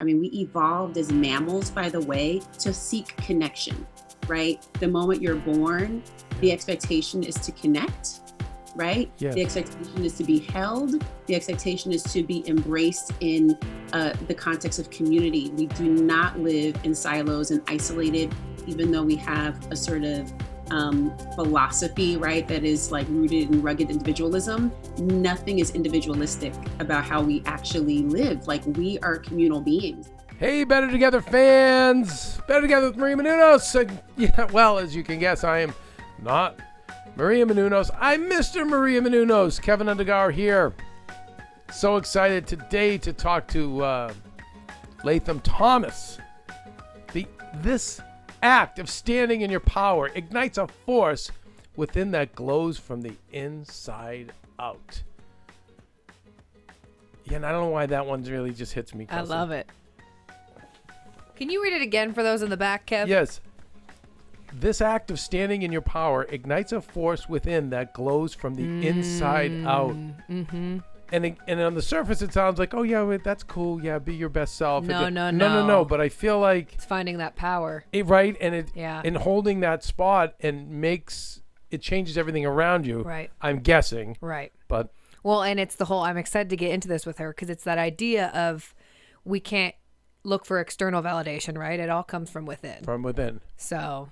I mean, we evolved as mammals, by the way, to seek connection, right? The moment you're born, the expectation is to connect, right? Yes. The expectation is to be held. The expectation is to be embraced in the context of community. We do not live in silos and isolated, even though we have a sort of philosophy, right, that is like rooted in rugged individualism. Nothing is individualistic about how we actually live. Like, we are communal beings. Hey, Better Together fans! Better Together with Maria Menounos. Yeah, well, as you can guess, I am not Maria Menounos. I'm Mr. Maria Menounos. Kevin Undergaro here. So excited today to talk to Latham Thomas. This act of standing in your power ignites a force within that glows from the inside out. Yeah, and I don't know why that one really just hits me. I love it. Can you read it again for those in the back, Kev? Yes. This act of standing in your power ignites a force within that glows from the inside out. Mm-hmm. And on the surface, it sounds like, oh, yeah, wait, that's cool. Yeah, be your best self. No. But I feel like... It's finding that power. Right? And Yeah. and holding that spot and it changes everything around you. Right. I'm guessing. Right. But... Well, and it's the whole... I'm excited to get into this with her because it's that idea of we can't look for external validation, right? It all comes from within. From within. So,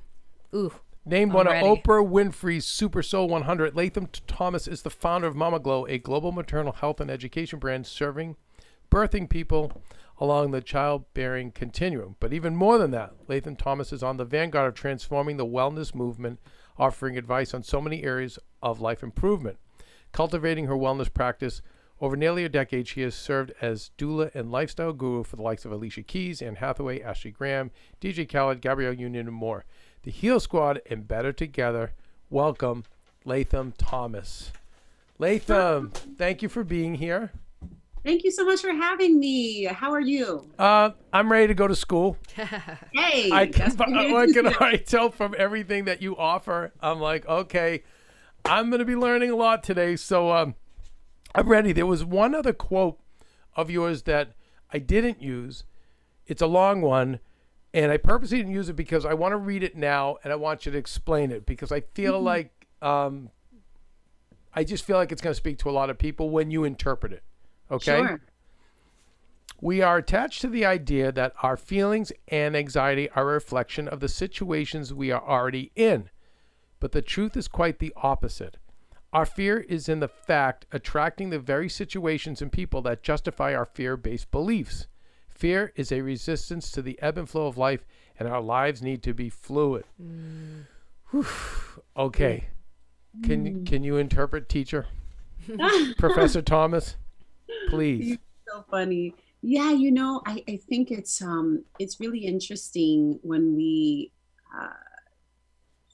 ooh. Named I'm one ready. of Oprah Winfrey's Super Soul 100, Latham Thomas is the founder of Mama Glow, a global maternal health and education brand serving birthing people along the childbearing continuum. But even more than that, Latham Thomas is on the vanguard of transforming the wellness movement, offering advice on so many areas of life improvement. Cultivating her wellness practice, over nearly a decade, she has served as doula and lifestyle guru for the likes of Alicia Keys, Anne Hathaway, Ashley Graham, DJ Khaled, Gabrielle Union, and more. The Heal Squad and Better Together welcome Latham Thomas. Latham, thank you for being here. Thank you so much for having me. How are you? I'm ready to go to school. Hey, I can already tell from everything that you offer. I'm like, okay, I'm going to be learning a lot today. So I'm ready. There was one other quote of yours that I didn't use. It's a long one. And I purposely didn't use it because I want to read it now and I want you to explain it because I feel like, I just feel like it's going to speak to a lot of people when you interpret it. Okay? Sure. We are attached to the idea that our feelings and anxiety are a reflection of the situations we are already in. But the truth is quite the opposite. Our fear is in the fact attracting the very situations and people that justify our fear-based beliefs. Fear is a resistance to the ebb and flow of life, and our lives need to be fluid. Okay. Can you interpret, teacher? Professor Thomas, please. You're so funny. Yeah, I think it's really interesting when we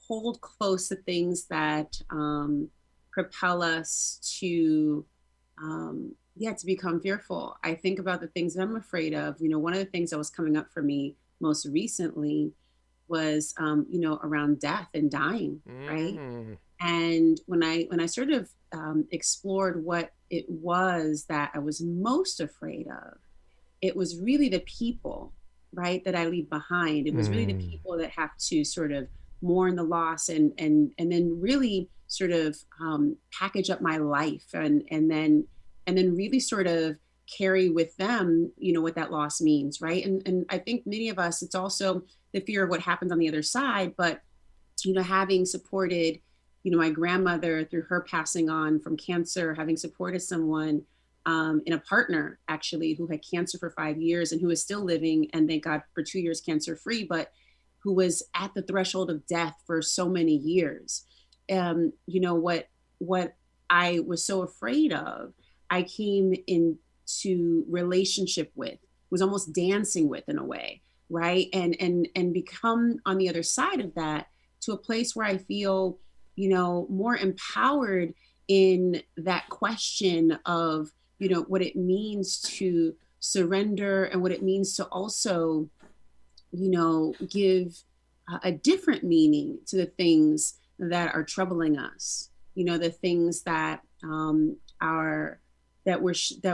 hold close to things that propel us to to become fearful. I think about the things I'm afraid of. One of the things that was coming up for me most recently was, around death and dying, right? And when I sort of explored what it was that I was most afraid of, it was really the people, right, that I leave behind. It was really the people that have to sort of mourn the loss and then really sort of package up my life and then really sort of carry with them, what that loss means, right? And I think many of us, it's also the fear of what happens on the other side. But, having supported, my grandmother through her passing on from cancer, having supported someone in a partner, actually, who had cancer for 5 years and who is still living, and thank God for 2 years cancer-free, but who was at the threshold of death for so many years. What I was so afraid of, I came into relationship with, was almost dancing with in a way, right? And become on the other side of that to a place where I feel, more empowered in that question of, what it means to surrender and what it means to also, give a different meaning to the things that are troubling us, the things that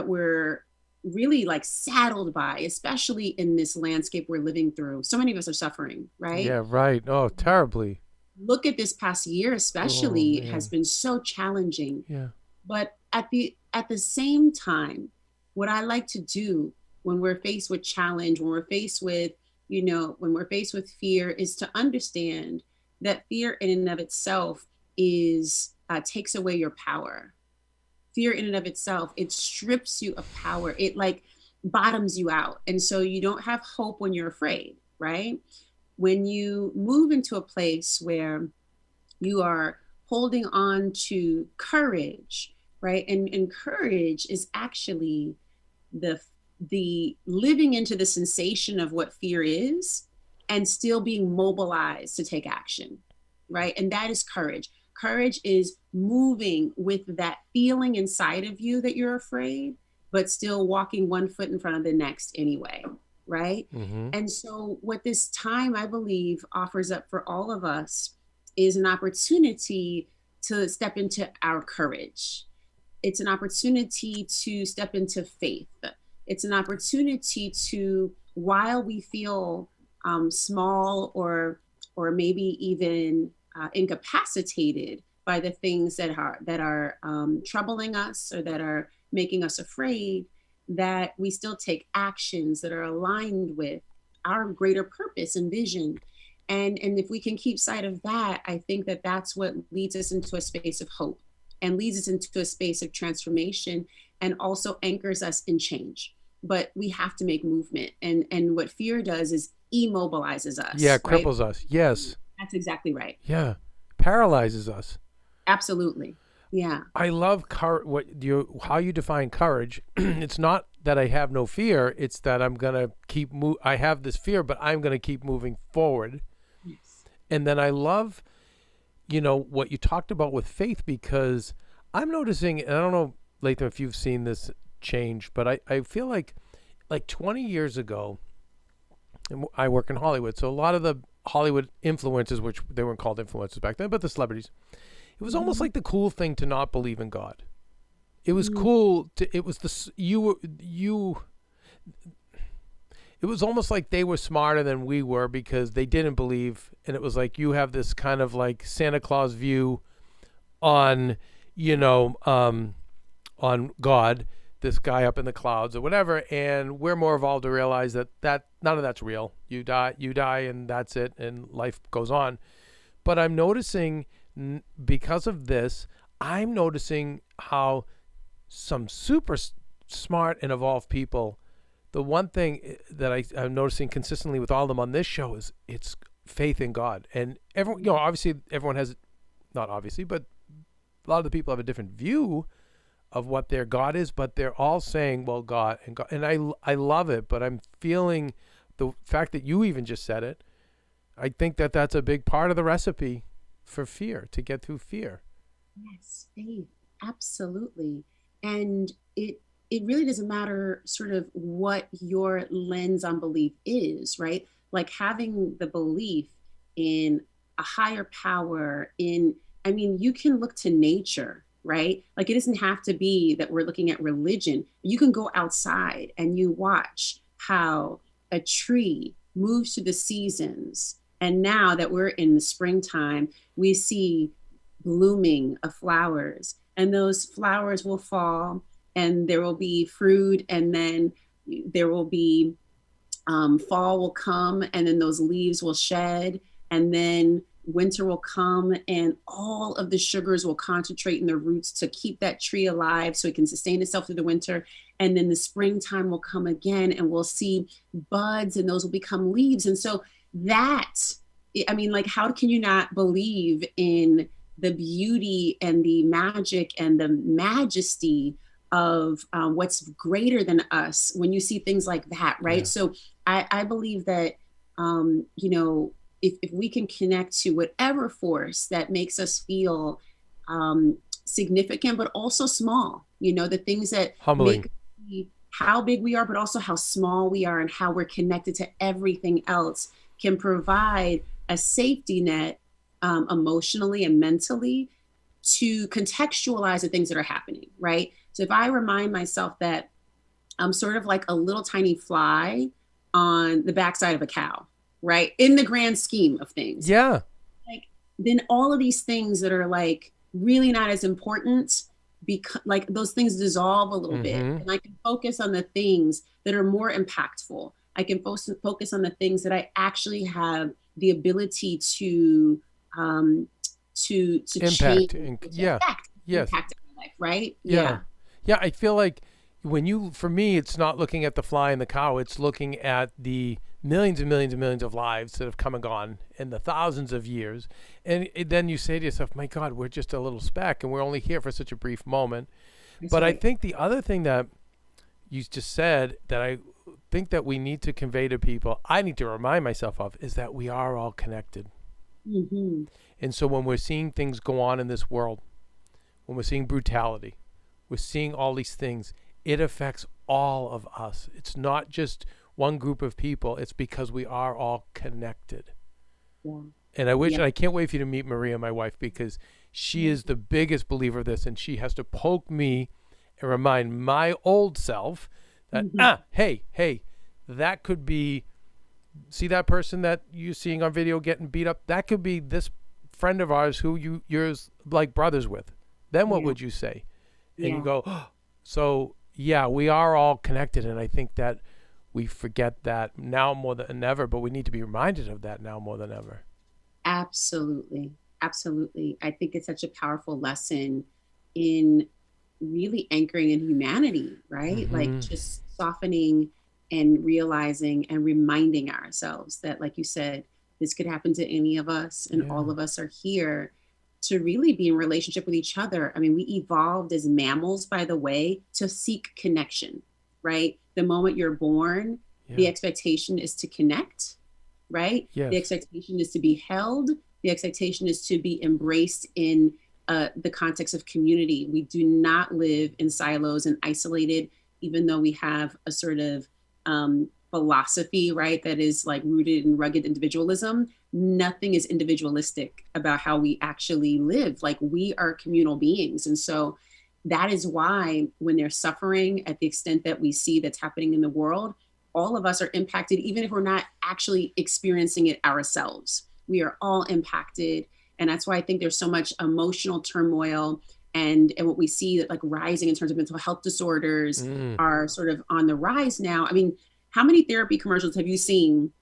we're really like saddled by, especially in this landscape we're living through. So many of us are suffering, right? Yeah, right. Oh, terribly. Look at this past year, Oh especially, has man. been so challenging. Yeah. But at the same time, what I like to do when we're faced with challenge, when we're faced with, when we're faced with fear, is to understand that fear in and of itself is takes away your power. Fear in and of itself, it strips you of power. It like bottoms you out. And so you don't have hope when you're afraid, right? When you move into a place where you are holding on to courage, right? And courage is actually the the living into the sensation of what fear is and still being mobilized to take action, right? And that is courage. Courage is moving with that feeling inside of you that you're afraid, but still walking one foot in front of the next anyway, right? Mm-hmm. And so, what this time I believe offers up for all of us is an opportunity to step into our courage. It's an opportunity to step into faith. It's an opportunity to, while we feel small or maybe even incapacitated by the things that are troubling us or that are making us afraid, that we still take actions that are aligned with our greater purpose and vision. And if we can keep sight of that, I think that that's what leads us into a space of hope and leads us into a space of transformation and also anchors us in change. But we have to make movement. And what fear does is immobilizes Yeah, us, it right? cripples us. Yes. That's exactly right. Yeah. Paralyzes us. Absolutely. Yeah. I love how you define courage. It's not that I have no fear, it's that I'm going to I have this fear, but I'm going to keep moving forward. Yes. And then I love, what you talked about with faith, because I'm noticing, and I don't know, Latham, if you've seen this change, but I feel like 20 years ago, and I work in Hollywood, so a lot of the Hollywood influencers, which they weren't called influencers back then, but the celebrities, it was almost Mm-hmm. like the cool thing to not believe in God. It was Mm-hmm. cool to, it was the, you, it was almost like they were smarter than we were because they didn't believe. And it was like, you have this kind of like Santa Claus view on, on God, this guy up in the clouds or whatever. And we're more evolved to realize that none of that's real. You die and that's it. And life goes on. But I'm noticing, because of this, I'm noticing how some super smart and evolved people, the one thing that I'm noticing consistently with all of them on this show is it's faith in God. And everyone, obviously everyone has, not obviously, but a lot of the people have a different view of what their God is, but they're all saying, well, God, and I love it, but I'm feeling the fact that you even just said it. I think that that's a big part of the recipe for fear, to get through fear. Yes, faith. Absolutely. And it really doesn't matter sort of what your lens on belief is, right? Like having the belief in a higher power in, I mean, you can look to nature, right? Like it doesn't have to be that we're looking at religion. You can go outside and you watch how a tree moves through the seasons. And now that we're in the springtime, we see blooming of flowers, and those flowers will fall, and there will be fruit, and then there will be fall will come, and then those leaves will shed, and then winter will come, and all of the sugars will concentrate in the roots to keep that tree alive so it can sustain itself through the winter. And then the springtime will come again, and we'll see buds, and those will become leaves. And so that, I mean, like, how can you not believe in the beauty and the magic and the majesty of what's greater than us when you see things like that, right? Yeah. So I believe that, if we can connect to whatever force that makes us feel significant, but also small, the things that Humbling. make how big we are, but also how small we are and how we're connected to everything else, can provide a safety net emotionally and mentally to contextualize the things that are happening, right? So if I remind myself that sort of like a little tiny fly on the backside of a cow, right? In the grand scheme of things. Yeah. Like, then all of these things that are like really not as important, because like those things dissolve a little bit, Mm-hmm. and I can focus on the things that are more impactful. I can focus on the things that I actually have the ability um to change, Impact. to Yeah. affect Yes. impact in my life, right? Yeah. Yeah. Yeah. I feel like for me, it's not looking at the fly and the cow, it's looking at the millions and millions and millions of lives that have come and gone in the thousands of years. And then you say to yourself, my God, we're just a little speck and we're only here for such a brief moment. That's But I right. think the other thing that you just said that I think that we need to convey to people, I need to remind myself of, is that we are all connected. Mm-hmm. And so when we're seeing things go on in this world, when we're seeing brutality, we're seeing all these things, it affects all of us. It's not just one group of people. It's because we are all connected. Yeah. And I wish, Yeah. and I can't wait for you to meet Maria, my wife, because she is the biggest believer of this, and she has to poke me and remind my old self that, Mm-hmm. hey, that could be, see that person that you're seeing on video getting beat up? That could be this friend of ours who you're like brothers with. Then what Yeah. would you say? And you Yeah. go, oh, so yeah, we are all connected. And I think that we forget that now more than ever, but we need to be reminded of that now more than ever. Absolutely. Absolutely. I think it's such a powerful lesson in really anchoring in humanity, right? Like Mm-hmm. just softening and realizing and reminding ourselves that, like you said, this could happen to any of us, and Yeah. all of us are here to really be in relationship with each other. I mean, we evolved as mammals, by the way, to seek connection, right? The moment you're born, the Yeah. expectation is to connect, right? The Yes. expectation is to be held. The expectation is to be embraced in the context of community. We do not live in silos and isolated, even though we have a sort of philosophy, right, that is like rooted in rugged individualism. Nothing is individualistic about how we actually live. Like, we are communal beings. And so that is why when there's suffering at the extent that we see that's happening in the world, all of us are impacted, even if we're not actually experiencing it ourselves. We are all impacted. And that's why I think there's so much emotional turmoil, and what we see that like rising in terms of mental health disorders Mm. are sort of on the rise now. I mean, how many therapy commercials have you seen,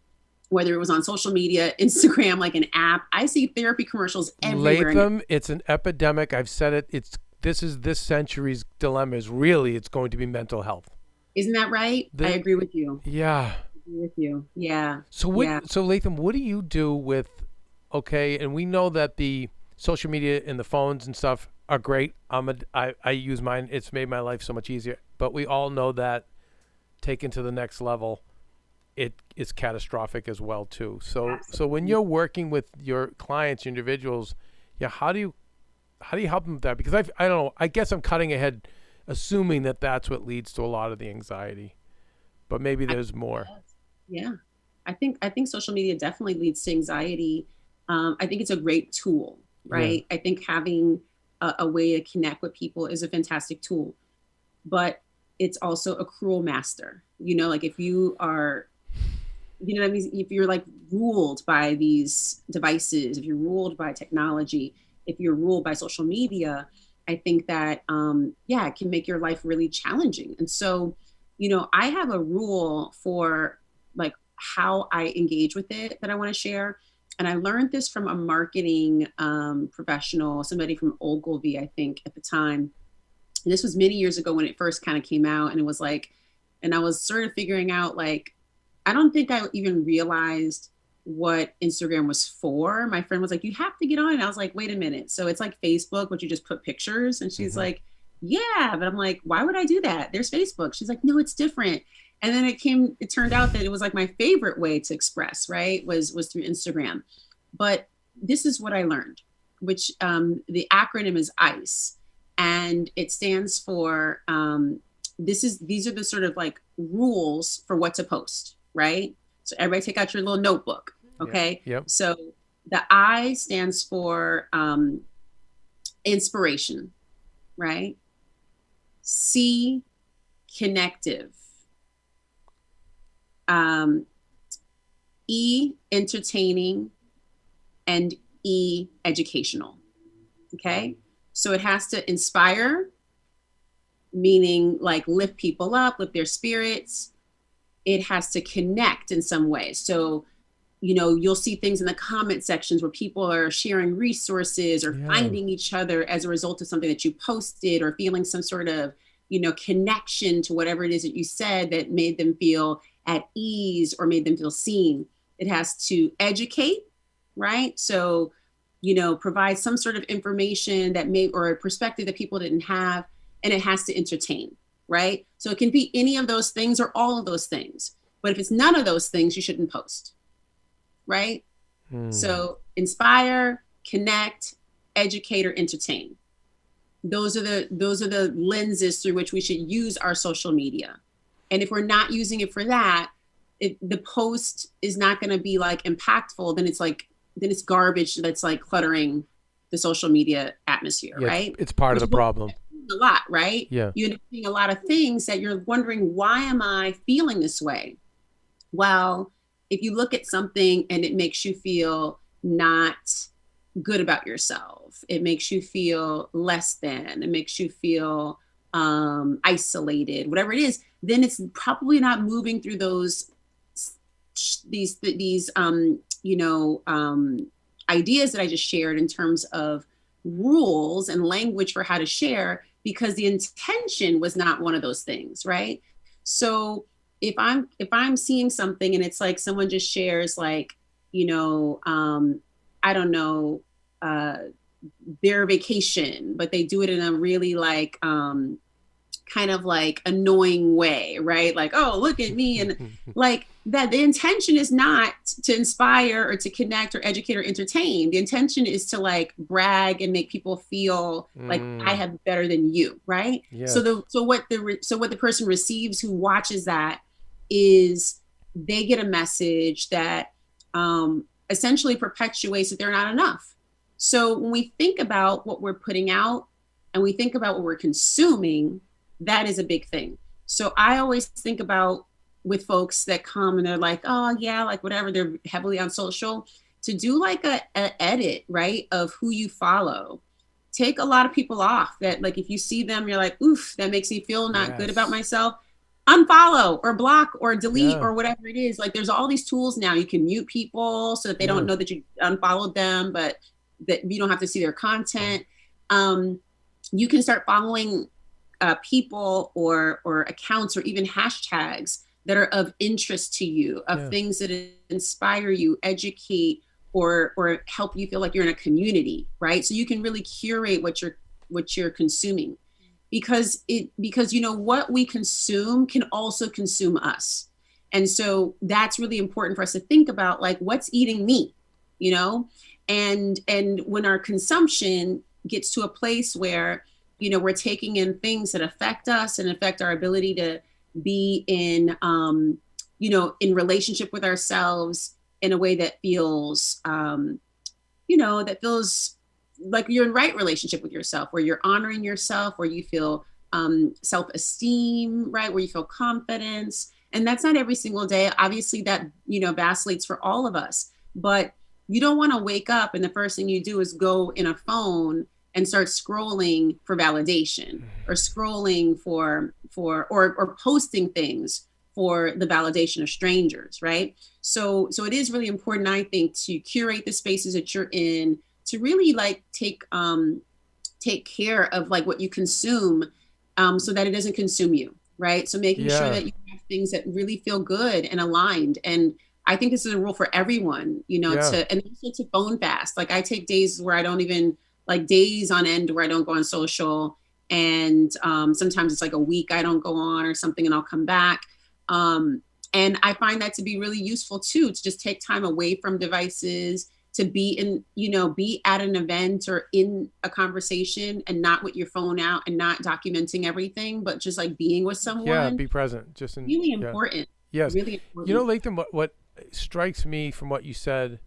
whether it was on social media, Instagram, like an app? I see therapy commercials everywhere. And Latham, it's an epidemic. I've said it. This is this century's dilemma is really it's going to be mental health. isn't that right? I The agree with you. Yeah. I agree with you. Yeah. So Yeah. Latham, what do you do with, okay, and we know that the social media and the phones and stuff are great. I use mine. It's made my life so much easier. But we all know that taken to the next level, it is catastrophic as well too. So when Absolutely. you're working with your clients, your individuals, yeah, how do you help them with that? Because I don't know. I guess I'm cutting ahead, assuming that that's what leads to a lot of the anxiety. But maybe I there's more. Yeah, I think social media definitely leads to anxiety. I think it's a great tool, Yeah. right? I think having a way to connect with people is a fantastic tool, but it's also a cruel master. You know, like if you are, you know what I mean? If you're like ruled by these devices, if you're ruled by technology, if you're ruled by social media, I think that, yeah, it can make your life really challenging. And so, I have a rule for like how I engage with it that I want to share. And I learned this from a marketing professional, somebody from Ogilvy, I think, at the time. And this was many years ago when it first kind of came out. And it was like, and I was sort of figuring out, like, I don't think I even realized what Instagram was for. My friend was like, you have to get on. And I was like, wait a minute. So it's like Facebook, but you just put pictures. And she's Hmm. like, yeah. But I'm like, why would I do that? There's Facebook. She's like, no, it's different. And then it turned out that it was like my favorite way to express, right? Was through Instagram. But this is what I learned, which the acronym is ICE. And it stands for, these are the sort of like rules for what to post, right? So everybody take out your little notebook. Yep. Okay. Yep. So the I stands for inspiration, right? C, connective. E, entertaining, and E, educational. Okay. So it has to inspire, meaning like lift people up, lift their spirits. It has to connect in some way. So, you'll see things in the comment sections where people are sharing resources or finding each other as a result of something that you posted, or feeling some sort of, connection to whatever it is that you said that made them feel at ease or made them feel seen. It has to educate, right? So, provide some sort of information that or a perspective that people didn't have, and it has to entertain, right? So it can be any of those things or all of those things. But if it's none of those things, you shouldn't post, right? So inspire, connect, educate, or entertain. Those are the lenses through which we should use our social media. And if we're not using it for that, the post is not going to be like impactful, then it's garbage that's like cluttering the social media atmosphere, right? It's part of the problem. A lot, right? Yeah. You're doing a lot of things that you're wondering, why am I feeling this way? Well, if you look at something and it makes you feel not good about yourself, it makes you feel less than, it makes you feel isolated, whatever it is, then it's probably not moving through these ideas that I just shared in terms of rules and language for how to share, because the intention was not one of those things, right? So if I'm seeing something and it's like someone just shares like, I don't know, their vacation, but they do it in a really like kind of like annoying way, right? Like, oh, look at me. And like that, the intention is not to inspire or to connect or educate or entertain. The intention is to like brag and make people feel like I have better than you, right? Yes. So what the person receives who watches that is they get a message that essentially perpetuates that they're not enough. So when we think about what we're putting out and we think about what we're consuming, that is a big thing. So I always think about with folks that come and they're like, oh yeah, like whatever, they're heavily on social, to do like a edit, right, of who you follow. Take a lot of people off that, like, if you see them, you're like, oof, that makes me feel not good about myself. Unfollow or block or delete or whatever it is. Like there's all these tools now. You can mute people so that they don't know that you unfollowed them, but that you don't have to see their content. You can start following people or accounts or even hashtags that are of interest to you, of things that inspire you, educate, or help you feel like you're in a community, right? So you can really curate what you're consuming, because what we consume can also consume us. And so that's really important for us to think about, like, what's eating me, and when our consumption gets to a place where we're taking in things that affect us and affect our ability to be in in relationship with ourselves in a way that feels that feels like you're in right relationship with yourself, where you're honoring yourself, where you feel self-esteem, right, where you feel confidence. And that's not every single day, obviously, that vacillates for all of us. But you don't want to wake up and the first thing you do is go in a phone and start scrolling for validation, or scrolling for or posting things for the validation of strangers, right? So it is really important, I think, to curate the spaces that you're in, to really like take care of like what you consume, so that it doesn't consume you, right? So making sure that you have things that really feel good and aligned. And I think this is a rule for everyone, and also to phone fast. Like I take days where I don't even, like days on end where I don't go on social. And sometimes it's like a week I don't go on or something, and I'll come back. And I find that to be really useful too, to just take time away from devices, to be in, be at an event or in a conversation and not with your phone out and not documenting everything, but just like being with someone. Yeah, be present. Just really important. Yes. Really important. Latham, what strikes me from what you said,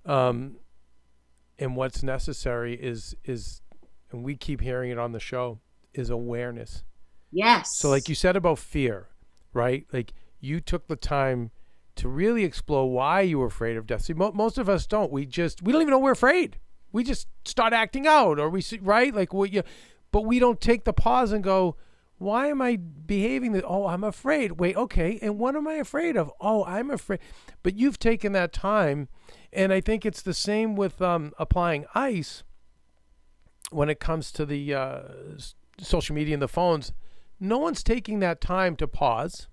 and what's necessary is, and we keep hearing it on the show, is awareness. Yes. So like you said about fear, right? Like you took the time to really explore why you were afraid of death. See, most of us don't. We don't even know we're afraid. We just start acting out, or right, like what you. But we don't take the pause and go, why am I behaving that? Oh, I'm afraid. Wait, okay. And what am I afraid of? Oh, I'm afraid. But you've taken that time. And I think it's the same with applying ICE when it comes to the social media and the phones. No one's taking that time to pause.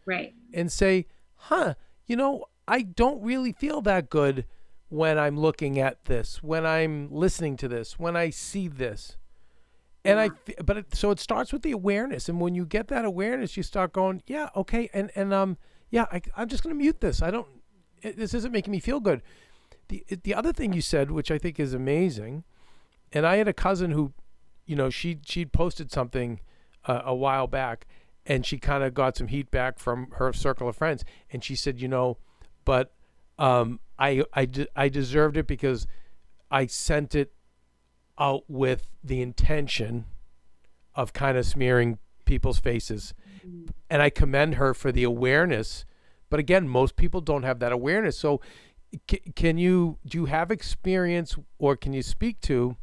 Right. And say, I don't really feel that good when I'm looking at this, when I'm listening to this, when I see this. And so it starts with the awareness, and when you get that awareness, you start going, yeah, okay, and I'm just going to mute this. This isn't making me feel good. The other thing you said, which I think is amazing, and I had a cousin who, she'd posted something a while back, and she kind of got some heat back from her circle of friends, and she said, but I deserved it because I sent it out with the intention of kind of smearing people's faces. And I commend her for the awareness. But again, most people don't have that awareness. So do you have experience, or can you speak to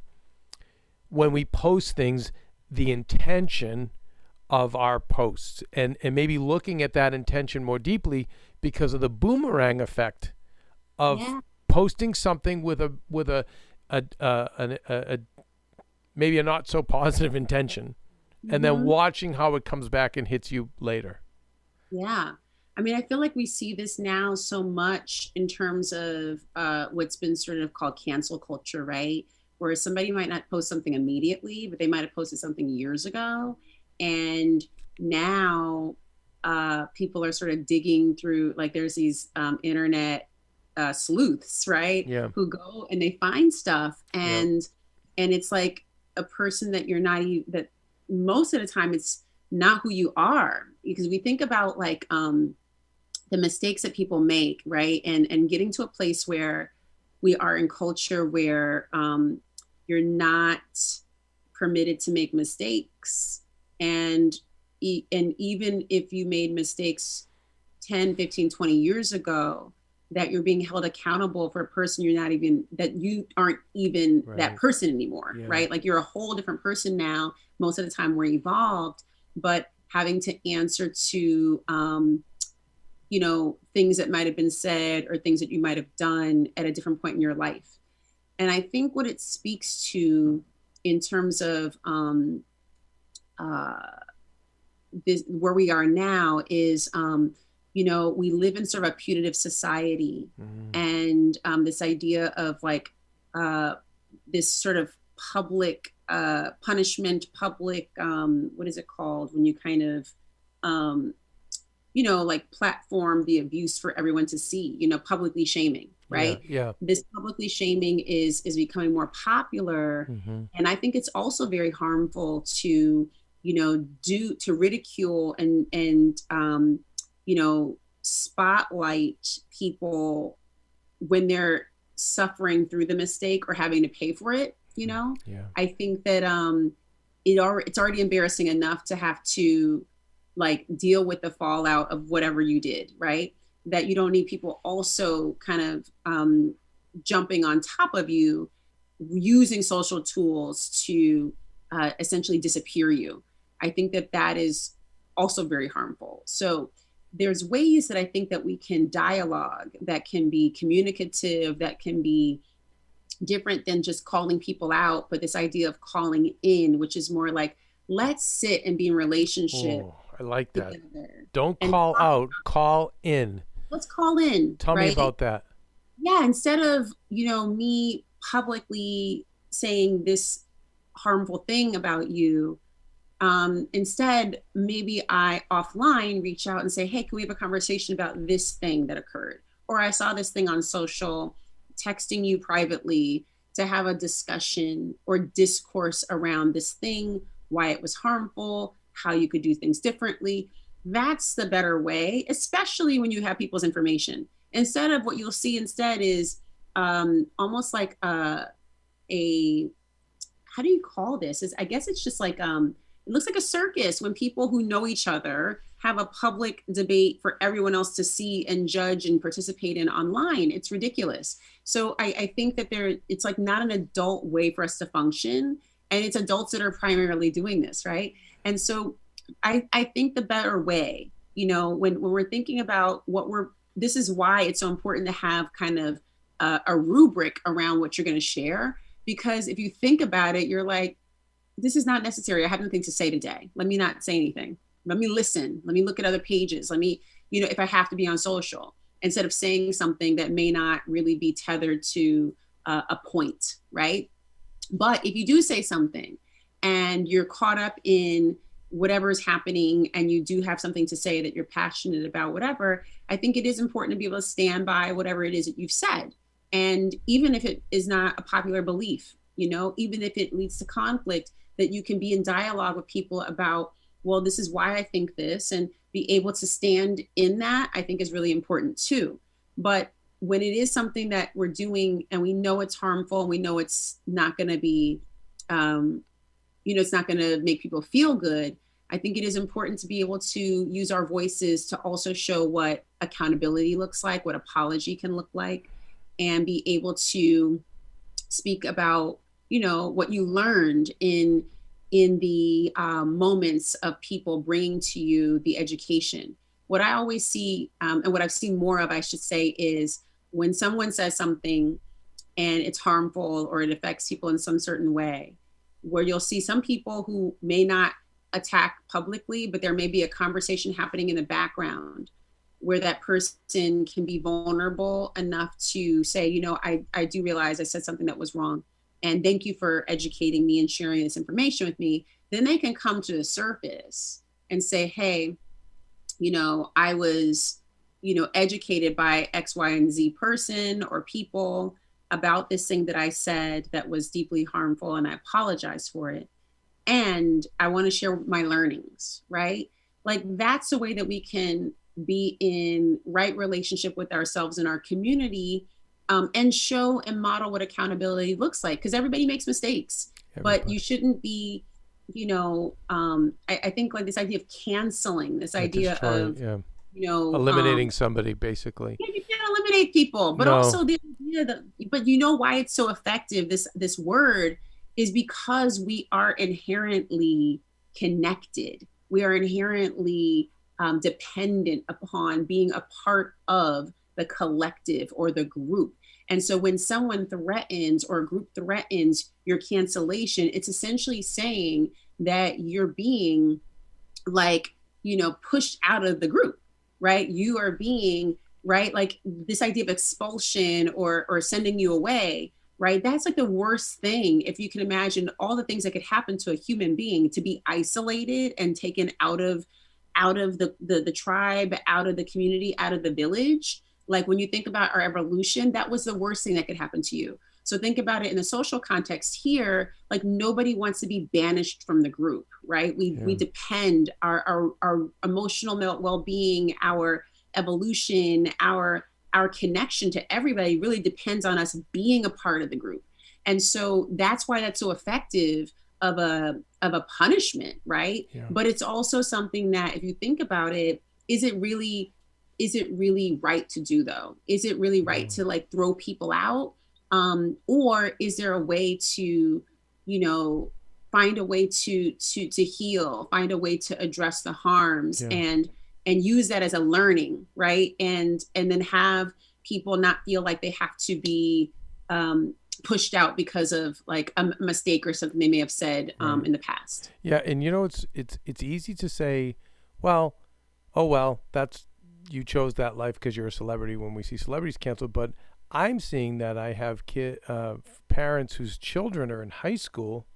when we post things, the intention of our posts, and maybe looking at that intention more deeply because of the boomerang effect of posting something with a maybe a not so positive intention, and then watching how it comes back and hits you later. Yeah. I mean, I feel like we see this now so much in terms of what's been sort of called cancel culture, right? Where somebody might not post something immediately, but they might have posted something years ago. And now people are sort of digging through, like there's these internet sleuths, right? Yeah. Who go and they find stuff, and it's like a person that you're not even, that most of the time it's not who you are, because we think about like the mistakes that people make, right? And getting to a place where we are in culture where you're not permitted to make mistakes, and even if you made mistakes 10, 15, 20 years ago, that you're being held accountable for a person that you aren't even that person anymore, right? Like you're a whole different person now. Most of the time we're evolved, but having to answer to, things that might've been said or things that you might've done at a different point in your life. And I think what it speaks to in terms of this, where we are now is, we live in sort of a putative society, and this idea of like this sort of public punishment, public, what is it called when you kind of, like platform the abuse for everyone to see, publicly shaming, right? Yeah. This publicly shaming is becoming more popular. And I think it's also very harmful to, to ridicule and spotlight people when they're suffering through the mistake or having to pay for it. I think that it's already embarrassing enough to have to like deal with the fallout of whatever you did, right? That you don't need people also kind of jumping on top of you, using social tools to essentially disappear you. I think that is also very harmful. So there's ways that I think that we can dialogue, that can be communicative, that can be different than just calling people out, but this idea of calling in, which is more like, let's sit and be in relationship. Oh, I like that. Don't call out, call in. Let's call in. Tell me about that. Yeah, instead of, me publicly saying this harmful thing about you, instead, maybe I offline reach out and say, hey, can we have a conversation about this thing that occurred? Or I saw this thing on social, texting you privately to have a discussion or discourse around this thing, why it was harmful, how you could do things differently. That's the better way, especially when you have people's information. Instead of what you'll see instead is almost like how do you call this? I guess it's just like it looks like a circus when people who know each other have a public debate for everyone else to see and judge and participate in online. It's ridiculous. So I think that it's like not an adult way for us to function. And it's adults that are primarily doing this, right? And so I think the better way, when we're thinking about this is why it's so important to have kind of a rubric around what you're going to share. Because if you think about it, you're like, this is not necessary. I have nothing to say today. Let me not say anything. Let me listen. Let me look at other pages. Let me, if I have to be on social, instead of saying something that may not really be tethered to a point, right? But if you do say something and you're caught up in whatever is happening and you do have something to say that you're passionate about, whatever, I think it is important to be able to stand by whatever it is that you've said. And even if it is not a popular belief, even if it leads to conflict, that you can be in dialogue with people about, well, this is why I think this, and be able to stand in that, I think is really important too. But when it is something that we're doing and we know it's harmful and we know it's not going to be, it's not going to make people feel good, I think it is important to be able to use our voices to also show what accountability looks like, what apology can look like, and be able to speak about, what you learned in the moments of people bringing to you the education. What I always see, and what I've seen more of, I should say, is when someone says something and it's harmful or it affects people in some certain way, where you'll see some people who may not attack publicly, but there may be a conversation happening in the background where that person can be vulnerable enough to say, I do realize I said something that was wrong. And thank you for educating me and sharing this information with me. Then they can come to the surface and say, hey, I was, educated by X, Y, and Z person or people about this thing that I said that was deeply harmful, and I apologize for it. And I want to share my learnings, right? Like that's the way that we can be in right relationship with ourselves and our community, and show and model what accountability looks like. Because everybody makes mistakes, but you shouldn't be, I think like this idea of canceling, this idea of, eliminating somebody basically. Yeah, you can't eliminate people, but also the idea that, but why it's so effective, this word, is because we are inherently connected. We are inherently dependent upon being a part of the collective or the group. And so when someone threatens or a group threatens your cancellation, it's essentially saying that you're being like, pushed out of the group, right? You are being, right? Like this idea of expulsion or sending you away, right? That's like the worst thing. If you can imagine all the things that could happen to a human being, to be isolated and taken out of the tribe, out of the community, out of the village. Like when you think about our evolution, that was the worst thing that could happen to you. So think about it in the social context here, like nobody wants to be banished from the group, right? We depend our emotional well-being, our evolution, our connection to everybody really depends on us being a part of the group. And so that's why that's so effective of a punishment, right? Yeah. But it's also something that if you think about it, is it really right to do though? Is it really right to like throw people out? Or is there a way to, find a way to heal, find a way to address the harms and use that as a learning, right? And then have people not feel like they have to be pushed out because of like a mistake or something they may have said in the past. Yeah, and it's easy to say, well, that's, you chose that life because you're a celebrity when we see celebrities canceled. But I'm seeing that I have parents whose children are in high school,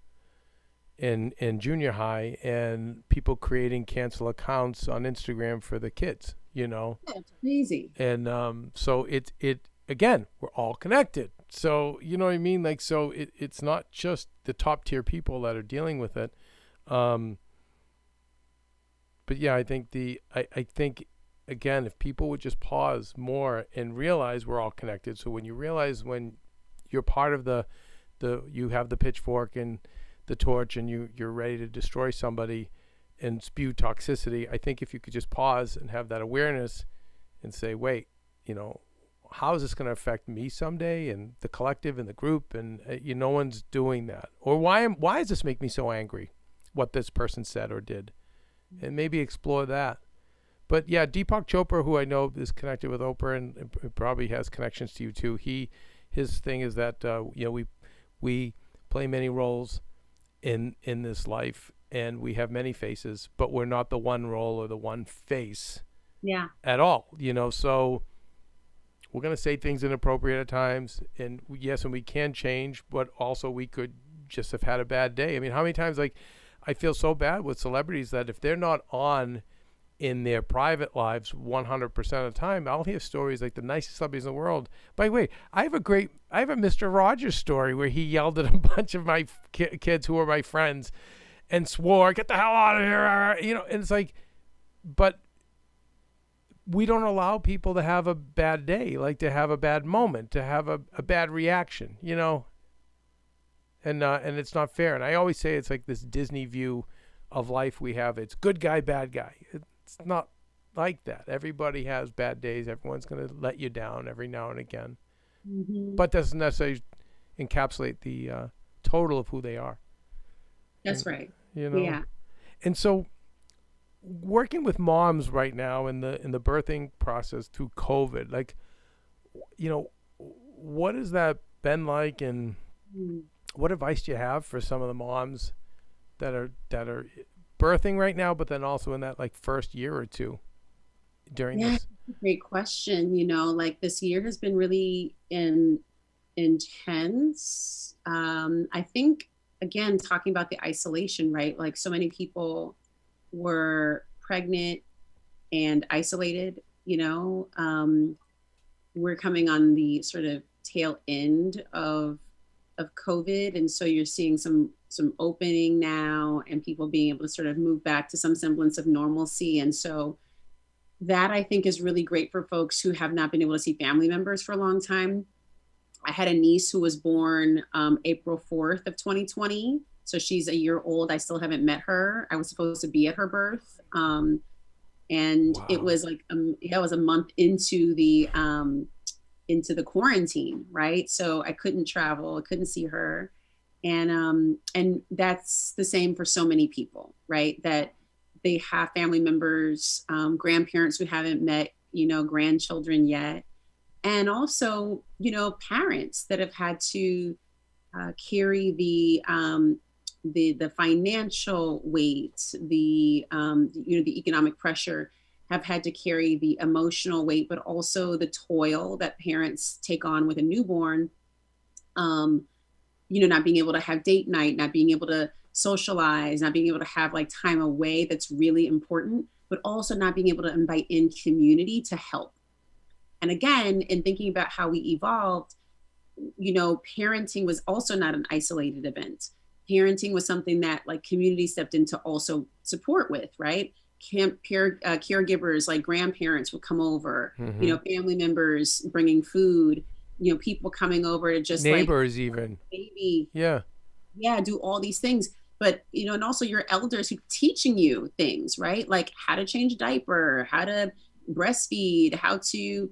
in junior high, and people creating cancel accounts on Instagram for the kids, Yeah, it's crazy. And so it again, we're all connected. So, you know what I mean? Like, so it's not just the top tier people that are dealing with it. But yeah, I think I think, again, if people would just pause more and realize we're all connected. So when you realize when you're part of you have the pitchfork and the torch and you're ready to destroy somebody and spew toxicity. I think if you could just pause and have that awareness and say, wait, how is this going to affect me someday and the collective and the group? And no one's doing that. Or why does this make me so angry? What this person said or did, and maybe explore that. But yeah, Deepak Chopra, who I know is connected with Oprah and probably has connections to you too. His thing is that we play many roles in this life, and we have many faces, but we're not the one role or the one face. Yeah. At all. So we're gonna say things inappropriate at times, and yes, and we can change, but also we could just have had a bad day. I mean, how many times I feel so bad with celebrities that if they're not on in their private lives 100% of the time, I'll hear stories like the nicest celebrities in the world. By the way, I have a Mr. Rogers story where he yelled at a bunch of my kids who were my friends and swore, "Get the hell out of here," and it's like, but we don't allow people to have a bad day, like to have a bad moment, to have a bad reaction, and it's not fair. And I always say it's like this Disney view of life we have. It's good guy, bad guy. It's not like that. Everybody has bad days. Everyone's going to let you down every now and again. Mm-hmm. But doesn't necessarily encapsulate the total of who they are. That's right. Yeah. And so working with moms right now in the birthing process through COVID, like, what has that been like, and what advice do you have for some of the moms that are birthing right now, but then also in that like first year or two during this? Great question. Like this year has been really intense. I think, again, talking about the isolation, right? Like so many people were pregnant and isolated, we're coming on the sort of tail end of COVID. And so you're seeing some opening now and people being able to sort of move back to some semblance of normalcy. And so that I think is really great for folks who have not been able to see family members for a long time. I had a niece who was born April 4th of 2020. So she's a year old. I still haven't met her. I was supposed to be at her birth. And wow. It was like, it was a month into the quarantine, right? So I couldn't travel, I couldn't see her. And that's the same for so many people, right? That they have family members, grandparents who haven't met, grandchildren yet. And also, parents that have had to carry the financial weight, the economic pressure, have had to carry the emotional weight, but also the toil that parents take on with a newborn. Not being able to have date night, not being able to socialize, not being able to have like time away that's really important, but also not being able to invite in community to help. And again, in thinking about how we evolved, parenting was also not an isolated event. Parenting was something that like community stepped in to also support with, right? Caregivers like grandparents would come over, family members bringing food, people coming over to just neighbors, like, even maybe, yeah, do all these things. But, and also your elders who teaching you things, right? Like how to change a diaper, how to breastfeed, how to,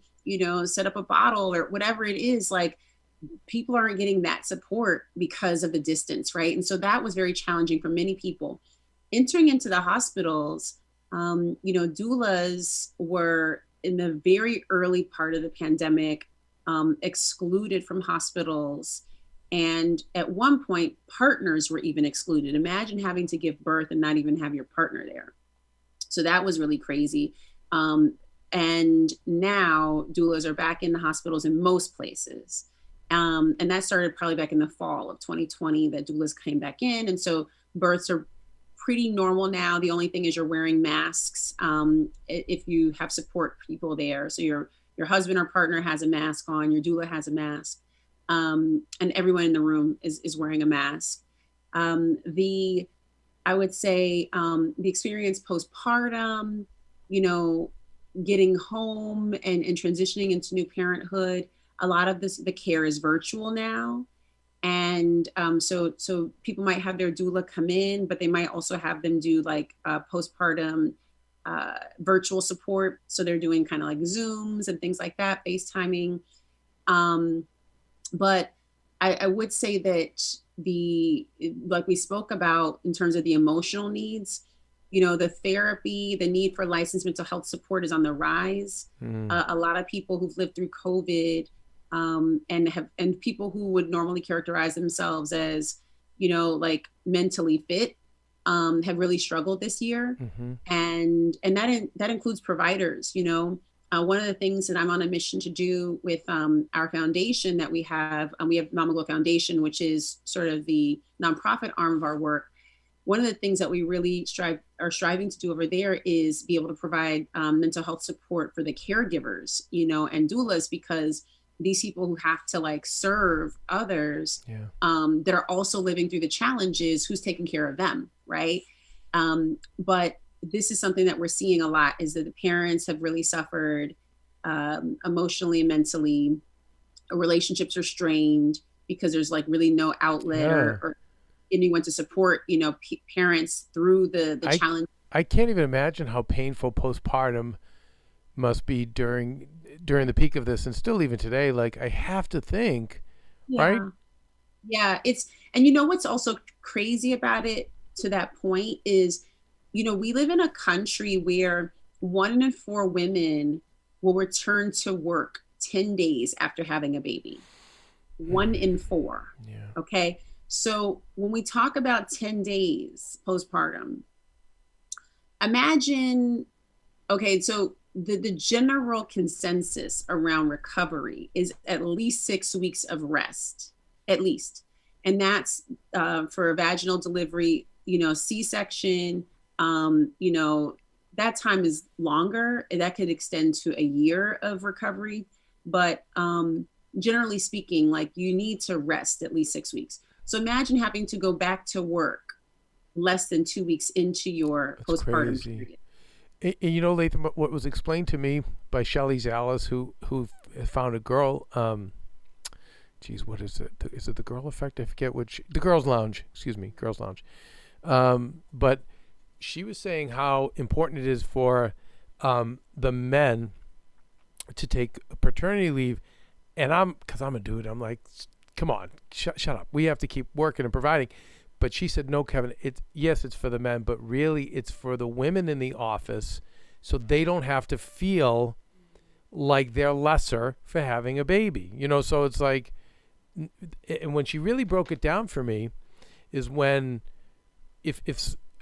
set up a bottle or whatever it is. Like people aren't getting that support because of the distance, right? And so that was very challenging for many people. Entering into the hospitals, doulas were in the very early part of the pandemic, excluded from hospitals. And at one point, partners were even excluded. Imagine having to give birth and not even have your partner there. So that was really crazy. And now doulas are back in the hospitals in most places. And that started probably back in the fall of 2020 that doulas came back in. And so births are pretty normal now. The only thing is you're wearing masks if you have support people there. So your husband or partner has a mask on, your doula has a mask, and everyone in the room is wearing a mask. I would say the experience postpartum, getting home and transitioning into new parenthood, a lot of the care is virtual now. And so people might have their doula come in, but they might also have them do like postpartum virtual support. So they're doing kind of like Zooms and things like that, FaceTiming. Um, but I would say that like we spoke about in terms of the emotional needs, the therapy, the need for licensed mental health support is on the rise. Mm. A lot of people who've lived through COVID, and people who would normally characterize themselves as, like mentally fit, have really struggled this year. Mm-hmm. And that includes providers. One of the things that I'm on a mission to do with our foundation that we have Mama Glow Foundation, which is sort of the nonprofit arm of our work. One of the things that we really are striving to do over there is be able to provide mental health support for the caregivers, and doulas, because these people who have to like serve others, Yeah. that are also living through the challenges, who's taking care of them, right? But this is something that we're seeing a lot, is that the parents have really suffered emotionally and mentally. Relationships are strained because there's like really no outlet, Yeah. or anyone to support, parents through the challenge. I can't even imagine how painful postpartum must be during the peak of this, and still even today. Like, I have to think, right? Yeah. Yeah. And what's also crazy about it to that point is, we live in a country where 1 in 4 women will return to work 10 days after having a baby. 1 in 4. Yeah. Okay. So when we talk about 10 days postpartum, imagine, okay, so the general consensus around recovery is at least 6 weeks of rest, at least. And that's for a vaginal delivery, C-section, that time is longer. That could extend to a year of recovery. But generally speaking, like, you need to rest at least 6 weeks. So imagine having to go back to work less than 2 weeks into your That's postpartum crazy. period. And Latham, what was explained to me by Shelley Zallis, who found a girl. Geez, what is it? Is it the Girl Effect? I forget which. The Girls Lounge. Excuse me, Girls Lounge. But she was saying how important it is for the men to take paternity leave, and because I'm a dude, I'm like, come on, shut up. We have to keep working and providing. But she said, no, Kevin, it's for the men, but really it's for the women in the office, so they don't have to feel like they're lesser for having a baby. So it's like, and when she really broke it down for me is when, if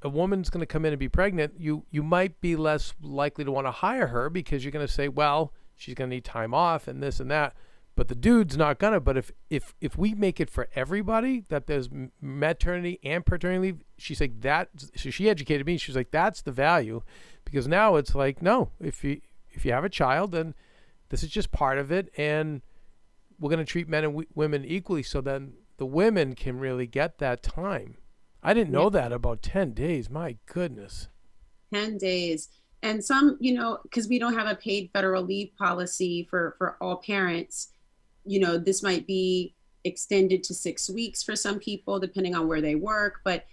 a woman's going to come in and be pregnant, you might be less likely to want to hire her, because you're going to say, well, she's going to need time off and this and that. But the dude's not gonna. But if we make it for everybody, that there's maternity and paternity leave, she's like that. So she educated me. She's like, that's the value, because now it's like, no, if you have a child, then this is just part of it, and we're gonna treat men and women equally. So then the women can really get that time. I didn't know that about 10 days. My goodness. 10 days. And some, because we don't have a paid federal leave policy for all parents, this might be extended to 6 weeks for some people, depending on where they work. But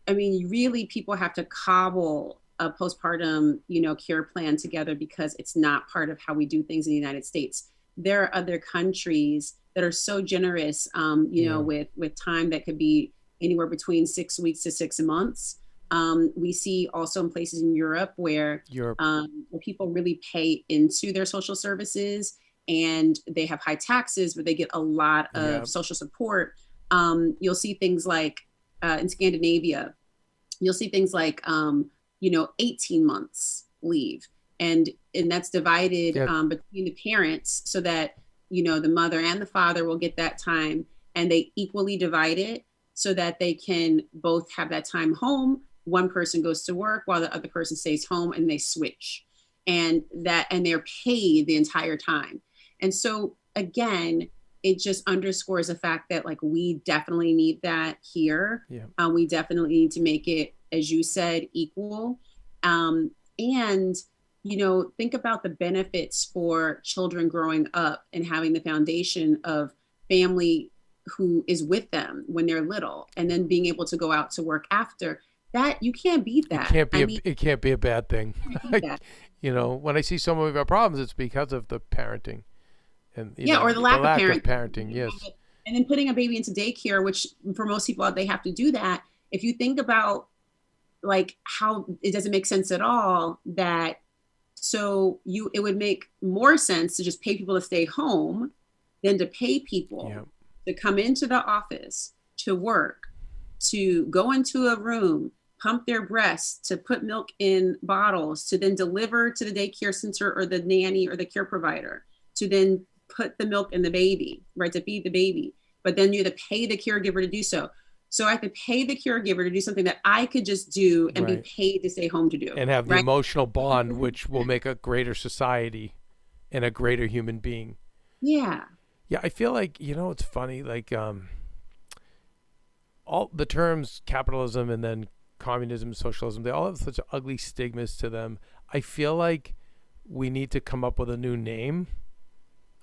I mean, really, people have to cobble a postpartum, care plan together, because it's not part of how we do things in the United States. There are other countries that are so generous, with time that could be anywhere between 6 weeks to 6 months. We see also in places in Europe where people really pay into their social services, and they have high taxes, but they get a lot of social support. You'll see things like in Scandinavia, you'll see things like 18 months leave, and that's divided between the parents, so that the mother and the father will get that time, and they equally divide it so that they can both have that time home. One person goes to work while the other person stays home, and they switch, and they're paid the entire time. And so again, it just underscores the fact that, like, we definitely need that here. Yeah. We definitely need to make it, as you said, equal. And think about the benefits for children growing up and having the foundation of family who is with them when they're little, and then being able to go out to work after that. You can't beat It that. can't be I a mean, it can't be a bad thing. you can't beat that. When I see some of our problems, it's because of the parenting and Yeah, or the the lack of lack of parenting. parenting. Yes. And then putting a baby into daycare, which for most people they have to do that. If you think about like how it doesn't make sense at all that, so it would make more sense to just pay people to stay home than to pay people Yeah. to come into the office to work, to go into a room, pump their breasts, to put milk in bottles, to then deliver to the daycare center or the nanny or the care provider, to then put the milk in the baby, right, to feed the baby. But then you have to pay the caregiver to do so. So I have to pay the caregiver to do something that I could just do and be Right. paid to stay home to do, And have the right? emotional bond, which will make a greater society and a greater human being. Yeah. Yeah, I feel like it's funny. Like all the terms capitalism and then communism, socialism, they all have such ugly stigmas to them. I feel like we need to come up with a new name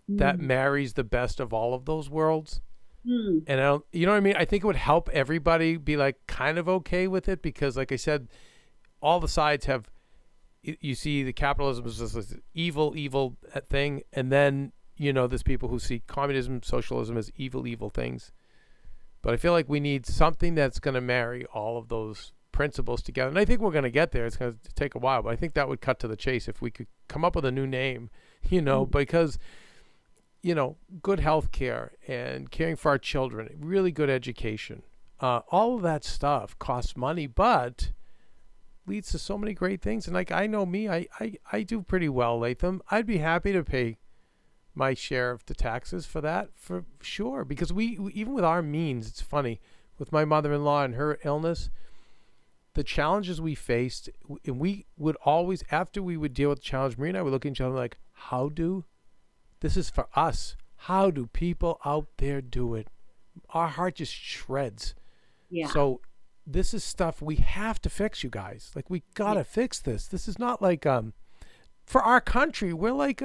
that marries the best of all of those worlds. And you know what I mean? I think it would help everybody be like kind of okay with it, because like I said, all the sides have, you see the capitalism is this evil thing. And then, there's people who see communism, socialism as evil things. But I feel like we need something that's going to marry all of those principles together. And I think we're going to get there. It's going to take a while, but I think that would cut to the chase if we could come up with a new name, because good health care and caring for our children, really good education, all of that stuff costs money, but leads to so many great things. And like, I know me, I do pretty well, Latham. I'd be happy to pay my share of the taxes for that, for sure. Because we even with our means, it's funny, with my mother-in-law and her illness, the challenges we faced, and we would always, after we would deal with the challenge, Marie and I would look at each other like, this is for us. How do people out there do it? Our heart just shreds. Yeah. So this is stuff we have to fix, you guys. Like, we gotta fix this. This is not like for our country. We're like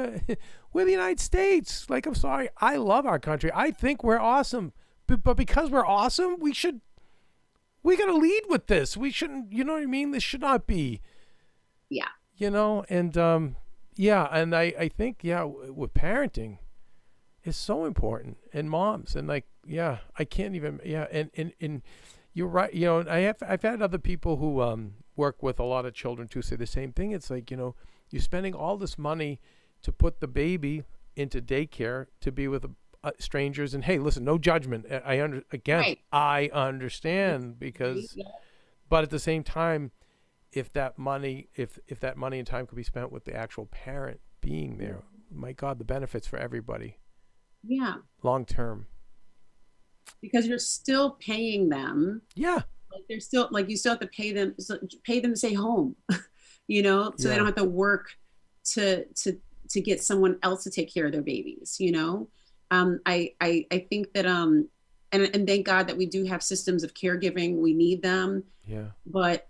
we're the United States. Like, I'm sorry, I love our country. I think we're awesome, but because we're awesome, we gotta lead with this. We shouldn't. You know what I mean? This should not be. Yeah. And yeah, and I think, with parenting is so important, and moms, and like, I can't even, and you're right. I've had other people who work with a lot of children too say the same thing. It's like, you're spending all this money to put the baby into daycare to be with strangers, and hey, listen, no judgment. Right. I understand, because, but at the same time, if that money and time could be spent with the actual parent being there, my God, the benefits for everybody. Yeah. Long term. Because you're still paying them. Yeah. Like they're still, like, you still have to pay them to stay home, so they don't have to work to get someone else to take care of their babies. I think that and thank God that we do have systems of caregiving. We need them. Yeah. But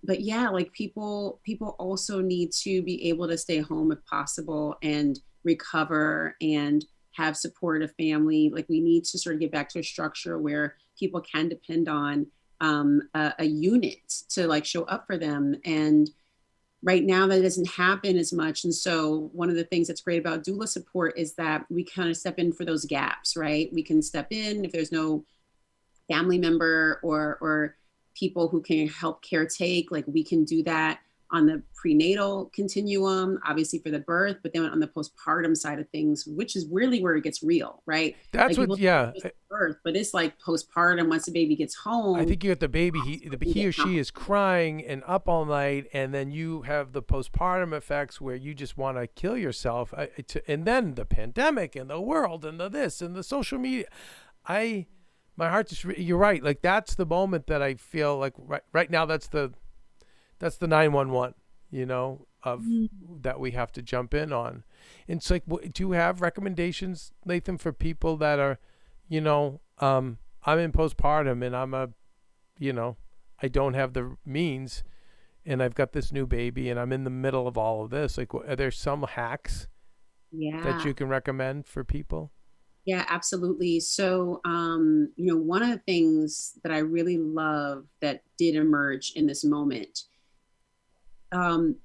yeah, like people also need to be able to stay home if possible and recover and have supportive family. Like, we need to sort of get back to a structure where people can depend on a unit to like show up for them. And right now that doesn't happen as much. And so one of the things that's great about doula support is that we kind of step in for those gaps, right? We can step in if there's no family member or people who can help caretake, like we can do that on the prenatal continuum, obviously for the birth, but then on the postpartum side of things, which is really where it gets real, right? That's like what, yeah. Birth, but it's like postpartum once the baby gets home. I think you have the baby, he or she is crying and up all night, and then you have the postpartum effects where you just want to kill yourself. And then the pandemic and the world and the this and the social media. My heart just, you're right. Like, that's the moment that I feel like right now, that's the 911, of that we have to jump in on. And it's like, do you have recommendations, Latham, for people that are, I'm in postpartum and I don't have the means, and I've got this new baby and I'm in the middle of all of this. Like, are there some hacks that you can recommend for people? Yeah, absolutely. So, one of the things that I really love that did emerge in this moment, um,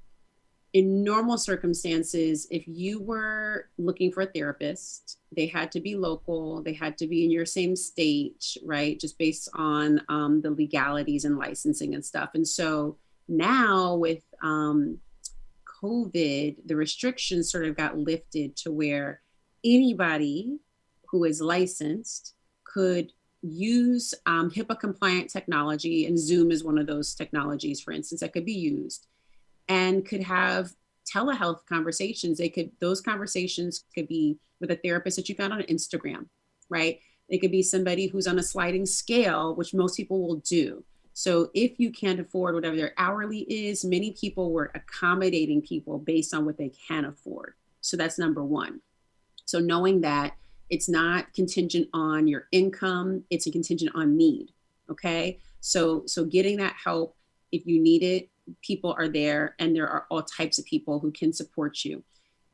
in normal circumstances, if you were looking for a therapist, they had to be local, they had to be in your same state, right? Just based on the legalities and licensing and stuff. And so now with COVID, the restrictions sort of got lifted to where anybody who is licensed could use HIPAA compliant technology, and Zoom is one of those technologies, for instance, that could be used, and could have telehealth conversations. Those conversations could be with a therapist that you found on Instagram, right? It could be somebody who's on a sliding scale, which most people will do. So if you can't afford whatever their hourly is, many people were accommodating people based on what they can afford. So that's number one. So knowing that it's not contingent on your income, it's a contingent on need. Okay. So getting that help if you need it, people are there, and there are all types of people who can support you.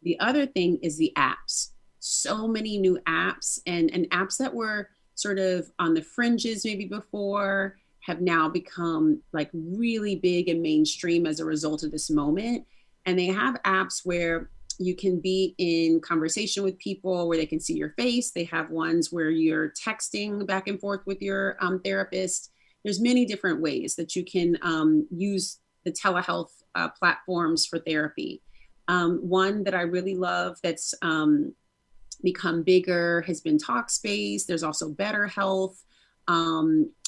The other thing is the apps. So many new apps, and apps that were sort of on the fringes maybe before have now become like really big and mainstream as a result of this moment. And they have apps where you can be in conversation with people where they can see your face. They have ones where you're texting back and forth with your therapist. There's many different ways that you can use the telehealth platforms for therapy. One that I really love that's become bigger has been Talkspace. There's also BetterHealth.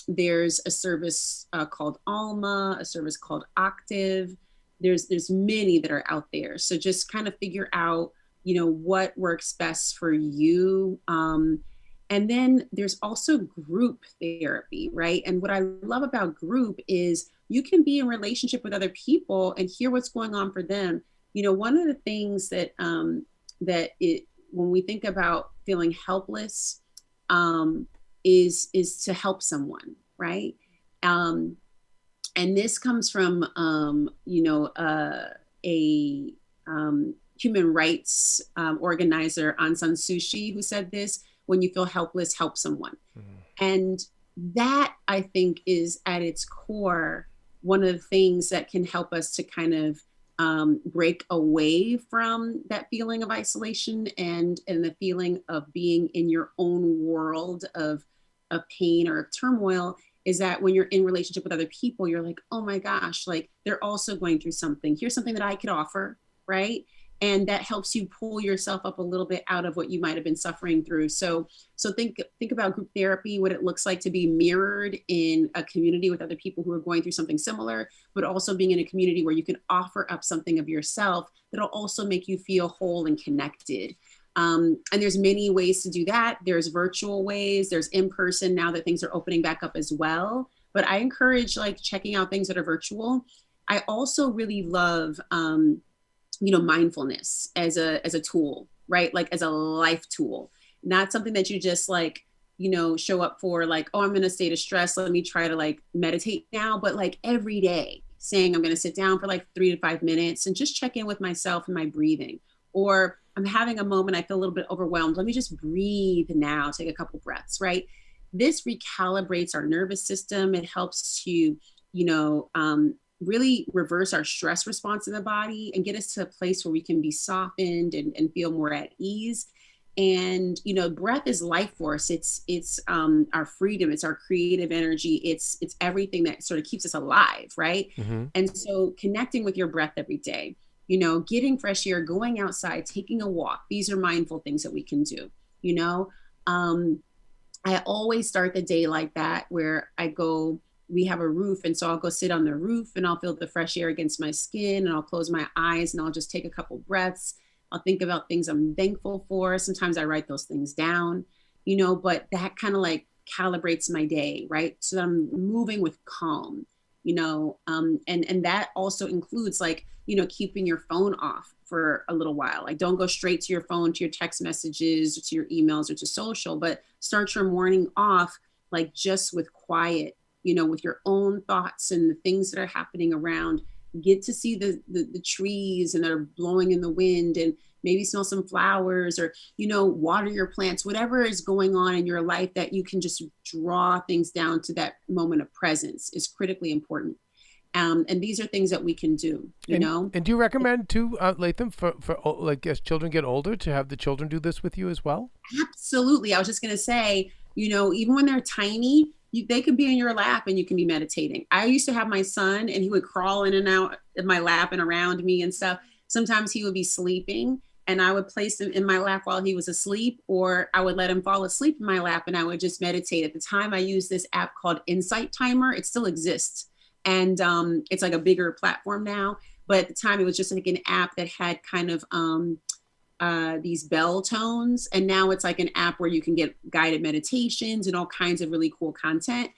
There's a service called Alma, a service called Octave. There's many that are out there. So just kind of figure out, what works best for you. And then there's also group therapy, right? And what I love about group is you can be in relationship with other people and hear what's going on for them. One of the things that when we think about feeling helpless, is to help someone, right? And this comes from a human rights organizer, Aung San Suu Kyi, who said this: when you feel helpless, help someone. Mm-hmm. And that, I think, is at its core one of the things that can help us to kind of break away from that feeling of isolation and the feeling of being in your own world of pain or of turmoil. Is that when you're in relationship with other people, you're like, oh my gosh, like they're also going through something. Here's something that I could offer, right? And that helps you pull yourself up a little bit out of what you might have been suffering through. So think about group therapy, what it looks like to be mirrored in a community with other people who are going through something similar, but also being in a community where you can offer up something of yourself that'll also make you feel whole and connected. And there's many ways to do that. There's virtual ways, there's in person now that things are opening back up as well. But I encourage like checking out things that are virtual. I also really love, mindfulness as a tool, right? Like as a life tool, not something that you just like, show up for like, oh, I'm in a state of stress, let me try to like meditate now, but like every day saying I'm going to sit down for like 3 to 5 minutes and just check in with myself and my breathing. Or I'm having a moment, I feel a little bit overwhelmed. Let me just breathe now, take a couple breaths, right? This recalibrates our nervous system. It helps to, really reverse our stress response in the body and get us to a place where we can be softened and feel more at ease. And, breath is life force. It's our freedom. It's our creative energy. It's everything that sort of keeps us alive, right? Mm-hmm. And so connecting with your breath every day, getting fresh air, going outside, taking a walk. These are mindful things that we can do, I always start the day like that, where we have a roof. And so I'll go sit on the roof and I'll feel the fresh air against my skin, and I'll close my eyes and I'll just take a couple breaths. I'll think about things I'm thankful for. Sometimes I write those things down, but that kind of like calibrates my day, right? So that I'm moving with calm, and that also includes like, keeping your phone off for a little while. Like don't go straight to your phone, to your text messages, or to your emails, or to social, but start your morning off like just with quiet, with your own thoughts and the things that are happening around. Get to see the trees and they're blowing in the wind, and maybe smell some flowers, or, water your plants, whatever is going on in your life that you can just draw things down to that moment of presence is critically important. And these are things that we can do, And do you recommend too, Latham, for like as children get older, to have the children do this with you as well? Absolutely. I was just going to say, even when they're tiny, they could be in your lap and you can be meditating. I used to have my son and he would crawl in and out of my lap and around me and stuff. Sometimes he would be sleeping and I would place him in my lap while he was asleep, or I would let him fall asleep in my lap and I would just meditate. At the time, I used this app called Insight Timer. It still exists. And it's like a bigger platform now. But at the time, it was just like an app that had kind of these bell tones. And now it's like an app where you can get guided meditations and all kinds of really cool content.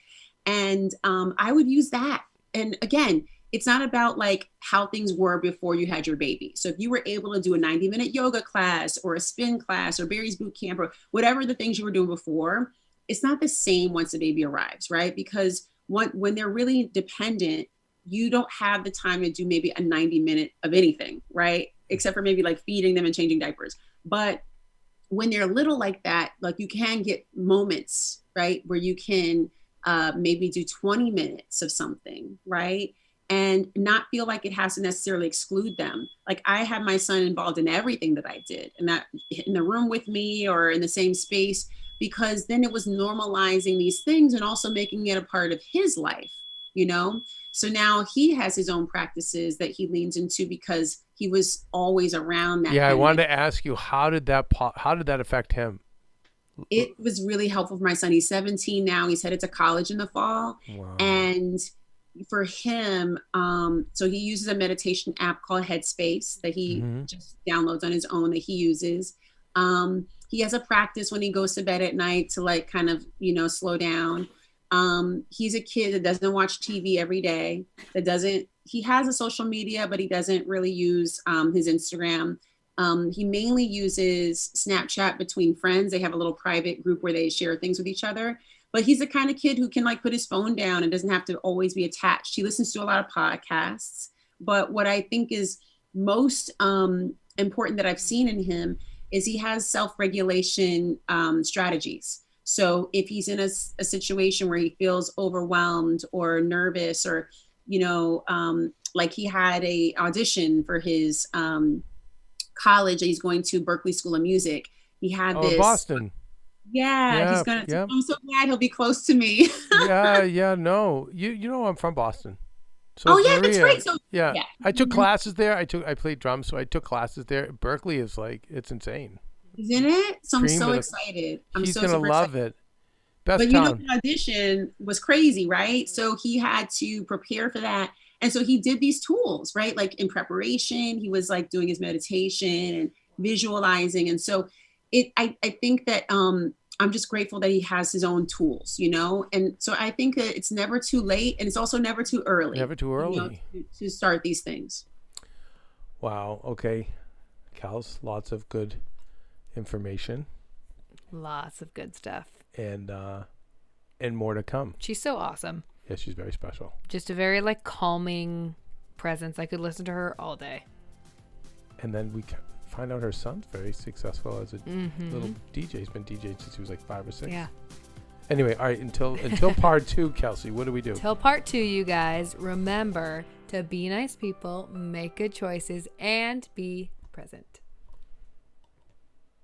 And I would use that. And again, it's not about like how things were before you had your baby. So if you were able to do a 90-minute yoga class or a spin class or Barry's boot camp or whatever the things you were doing before, it's not the same once the baby arrives, right? Because when they're really dependent, you don't have the time to do maybe a 90-minute of anything, right? Except for maybe like feeding them and changing diapers. But when they're little like that, like you can get moments, right? Where you can maybe do 20 minutes of something, right? And not feel like it has to necessarily exclude them. Like I had my son involved in everything that I did, and that in the room with me or in the same space, because then it was normalizing these things and also making it a part of his life, So now he has his own practices that he leans into because he was always around that. Yeah, I wanted to ask you, how did that affect him? It was really helpful for my son. He's 17 now. He's headed to college in the fall. Wow. And for him, so he uses a meditation app called Headspace that he just downloads on his own that he uses. He has a practice when he goes to bed at night to like kind of, slow down. He's a kid that doesn't watch TV every day, he has a social media, but he doesn't really use his Instagram. He mainly uses Snapchat between friends. They have a little private group where they share things with each other. But he's the kind of kid who can like put his phone down and doesn't have to always be attached. He listens to a lot of podcasts. But what I think is most important that I've seen in him is he has self-regulation strategies. So if he's in a situation where he feels overwhelmed or nervous or, like he had a audition for his college that he's going to, Berkeley School of Music. He had this. Boston. Yeah, he's gonna. Yeah. I'm so glad he'll be close to me. No, I'm from Boston. So that's great. So yeah. I took classes there. I played drums, so I took classes there. Berkeley is like, it's insane, isn't it? So I'm so excited. He's gonna love it. Best town. The audition was crazy, right? So he had to prepare for that, and so he did these tools, right? Like in preparation, he was like doing his meditation and visualizing, and so I think that I'm just grateful that he has his own tools, and so I think that it's never too late, and it's also never too early. Never too early to start these things. Wow. Okay, Kels, lots of good information. Lots of good stuff. And more to come. She's so awesome. Yeah, she's very special. Just a very like calming presence. I could listen to her all day. And then we find out her son's very successful as a little DJ. He's been DJing since he was like 5 or 6. Yeah. Anyway, all right, until part 2, Kelsey, what do we do? Till part 2, you guys, remember to be nice people, make good choices, and be present.